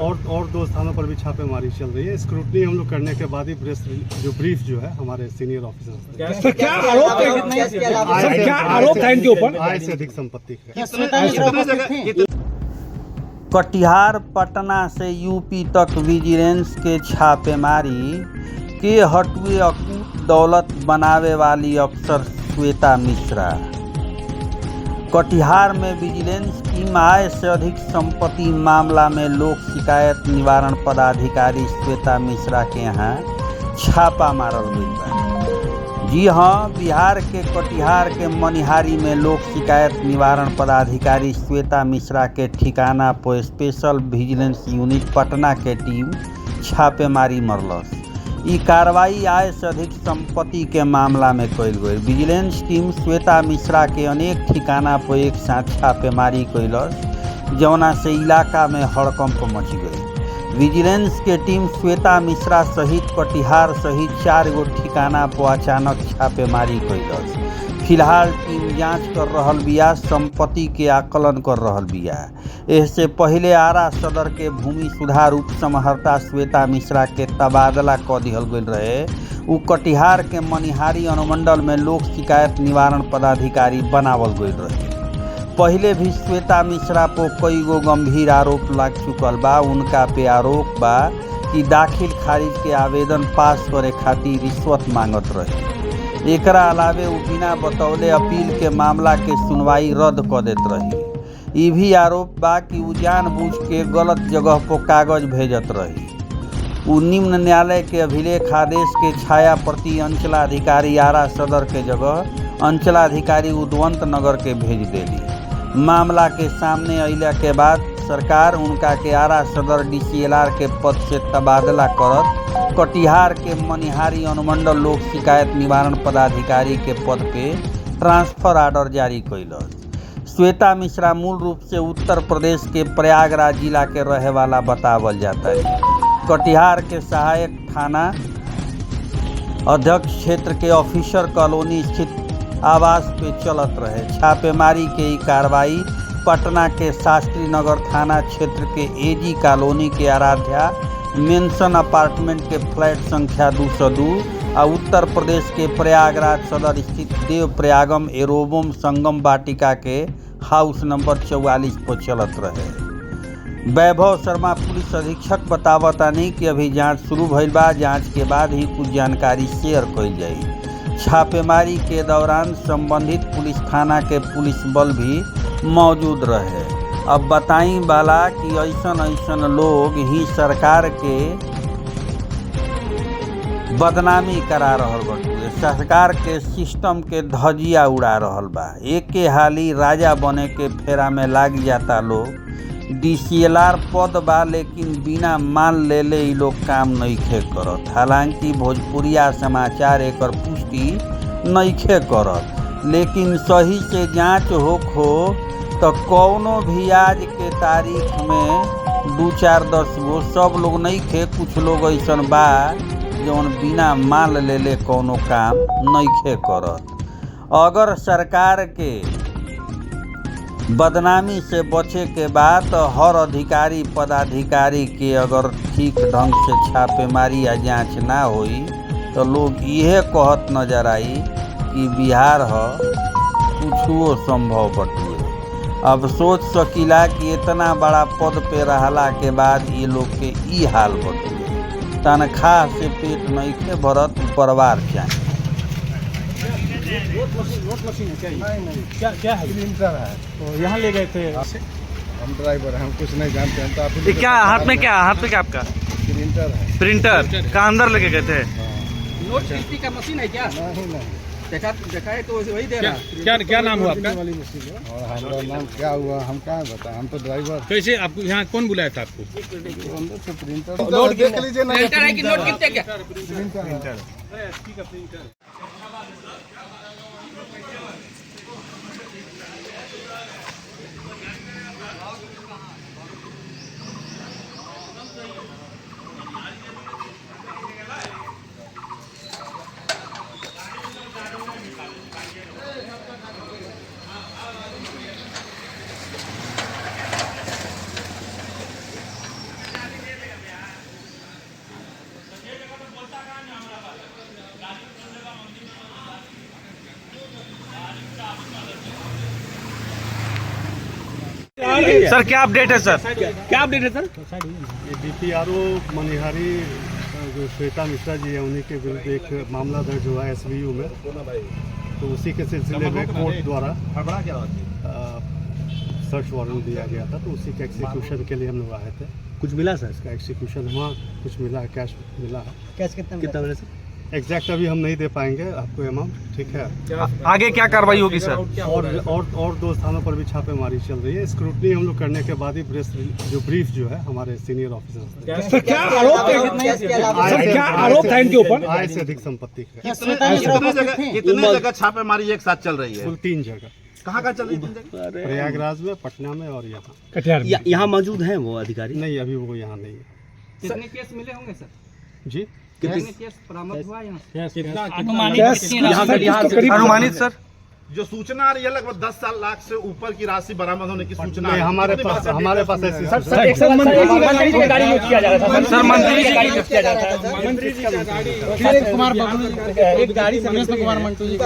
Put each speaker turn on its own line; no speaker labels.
और 2 स्थानों पर भी छापेमारी चल रही है। स्क्रूटनी हम लोग करने के बाद ही ब्रीफ जो है हमारे सीनियर ऑफिसर्स
सर क्या आरोप था इनके ऊपर?
आय से अधिक संपत्ति है।
कटिहार पटना से यूपी तक विजिलेंस के छापेमारी के हटुए अकूत दौलत बनावे वाली अफसर श्वेता मिश्रा। कटिहार में विजिलेंस टीम आय से अधिक संपत्ति मामला में लोक शिकायत निवारण पदाधिकारी श्वेता मिश्रा के यहाँ छापा मारल गई बा। जी हाँ, बिहार के कटिहार के मनिहारी में लोक शिकायत निवारण पदाधिकारी श्वेता मिश्रा के ठिकाना पर स्पेशल विजिलेंस यूनिट पटना के टीम छापेमारी मरलस। ई कार्रवाई आय से अधिक संपत्ति के मामला में कइल गई। विजिलेंस टीम श्वेता मिश्रा के अनेक ठिकाना पर एक साथ छापेमारी कइलस, जौना से इलाका में हड़कंप मच गई। विजिलेंस के टीम श्वेता मिश्रा सहित कटिहार सहित 4 गो ठिकाना पर अचानक छापेमारी कइलस। फिलहाल टीम जांच कर रहल बिया, संपत्ति के आकलन कर रहल बिया। इससे पहले आरा सदर के भूमि सुधार उप समहर्ता श्वेता मिश्रा के तबादला क दिहल गई रहे। उ कटिहार के मनिहारी अनुमंडल में लोक शिकायत निवारण पदाधिकारी बनावल गई रहे। पहले भी श्वेता मिश्रा पर कई गो गंभीर आरोप लग चुकल बा। उनका पे आरोप बा कि दाखिल खारिज के आवेदन पास करे खातिर रिश्वत मांगत रहे। एकरा अलावे उ बिना बतौले अपील के मामला के सुनवाई रद्द कर देत रही। ई भी आरोप बा कि उ जानबूझ के गलत जगह पर कागज भेजत रही। उ निम्न न्यायालय के अभिलेख आदेश के छाया प्रति अंचलाधिकारी आरा सदर के जगह अंचलाधिकारी उद्वंत नगर के भेज देली। मामला के सामने अइला के बाद सरकार उनका के आरा सदर DCLR के पद से तबादला करत कटिहार के मनिहारी अनुमंडल लोक शिकायत निवारण पदाधिकारी के पद पे ट्रांसफर ऑर्डर जारी कइलस। श्वेता मिश्रा मूल रूप से उत्तर प्रदेश के प्रयागराज जिला के रहे वाला बतावल जाता है। कटिहार के सहायक थाना अध्यक्ष क्षेत्र के ऑफिसर कॉलोनी स्थित आवास पे चलत रहे। छापेमारी के कार्रवाई पटना के शास्त्री नगर थाना क्षेत्र के AG कॉलोनी के आराध्या मेंशन अपार्टमेंट के फ्लैट संख्या 202 और उत्तर प्रदेश के प्रयागराज सदर स्थित देव प्रयागम एरोबम संगम वाटिका के हाउस नंबर 44 पर चलत रहे। वैभव शर्मा पुलिस अधीक्षक बतावतानी कि अभी जांच शुरू भइल बा। जांच के बाद ही कुछ जानकारी शेयर कइल जाई। छापेमारी के दौरान संबंधित पुलिस थाना के पुलिस बल भी मौजूद रहे। अब बताई वाला कि ऐसन लोग ही सरकार के बदनामी करा रहल बटुए, सरकार के सिस्टम के धजिया उड़ा रहल बा। एक के हाली राजा बने के फेरा में लाग जाता लोग। DCLR पद बा लेकिन बिना मान लेले ई लोग काम नइखे करत। हालांकि भोजपुरिया समाचार एकर पुष्टि नइखे करत, लेकिन सही से जांच हो तो कौनो भी आज के तारीख में 2, 4, 10 गो सब लोग नहीं खे। कुछ लोग ऐसन बा जौन बिना मान लेले कौनो काम नहीं खे करत। अगर सरकार के बदनामी से बचे के बाद तो हर अधिकारी पदाधिकारी के अगर ठीक ढंग से छापेमारी या जांच ना होई तो लोग यह कहत नजर आई कि बिहार ह कुछो संभव बटुए। अब सोच सकीला कि इतना बड़ा पद पे रहला के बाद ये लोग के ई हाल बटुए। तनख्वाह से पेट नहीं के भरत, परिवार चाहिए।
क्या है?
प्रिंटर है
तो यहाँ ले गए थे।
हम ड्राइवर हैं, हम कुछ नहीं जानते हैं। तो आप
क्या हाथ में क्या आपका?
प्रिंटर है।
प्रिंटर का अंदर लेके गए थे।
नोट छापने का मशीन है क्या?
नहीं
देखा है तो वही दे रहा।
क्या नाम हुआ आपका?
वाली मशीन है। और हमारा नाम क्या हुआ हम क्या बताएं, हम तो ड्राइवर।
कैसे आपको यहाँ कौन बुलाया था आपको?
अंदर से प्रिंटर देख लीजिए ना।
प्रिंटर है कि नोट गिनते क्या?
प्रिंटर।
सर क्या अपडेट है सर? क्या अपडेट है सर?
ये DPRO मनिहारी जो श्वेता मिश्रा जी है उन्हीं के विरुद्ध एक मामला दर्ज हुआ है SVU में, तो उसी के सिलसिले में कोर्ट द्वारा सर्च वारंट दिया गया था, तो उसी के एग्जीक्यूशन के लिए हम लोग आए थे।
कुछ मिला सर?
इसका एग्जीक्यूशन हुआ, कुछ मिला है, कैश मिला है।
कैश कितना मिला सर?
एग्जैक्ट अभी हम नहीं दे पाएंगे आपको अमाउंट, ठीक है।
आगे क्या कार्रवाई होगी सर?
और दो स्थानों पर भी छापेमारी चल रही है। स्क्रूटनी हम लोग करने के बाद ही जो ब्रीफ जो है हमारे सीनियर ऑफिसर
सर क्या आरोप था इनके ऊपर?
आय से अधिक संपत्ति का
कितने जगह छापेमारी एक साथ चल रही है?
कुल 3 जगह।
कहाँ चल रही है?
प्रयागराज में, पटना में और यहाँ।
यहाँ मौजूद हैं वो अधिकारी?
नहीं, अभी वो यहाँ नहीं है।
कितने केस मिले होंगे सर?
जी,
कितने केस बरामद हुआ यहाँ?
अनुमानित सर?
जो सूचना आ रही है लगभग 10 लाख से ऊपर की राशि बरामद होने की सूचना
नहीं,
है।
हमारे पास ऐसी
सर मंत्री जी का गाड़ी यूज किया जा रहा था। सर मंत्री जी का यूज किया जा रहा था।
कुमार एक गाड़ी से कुमार मंटू जी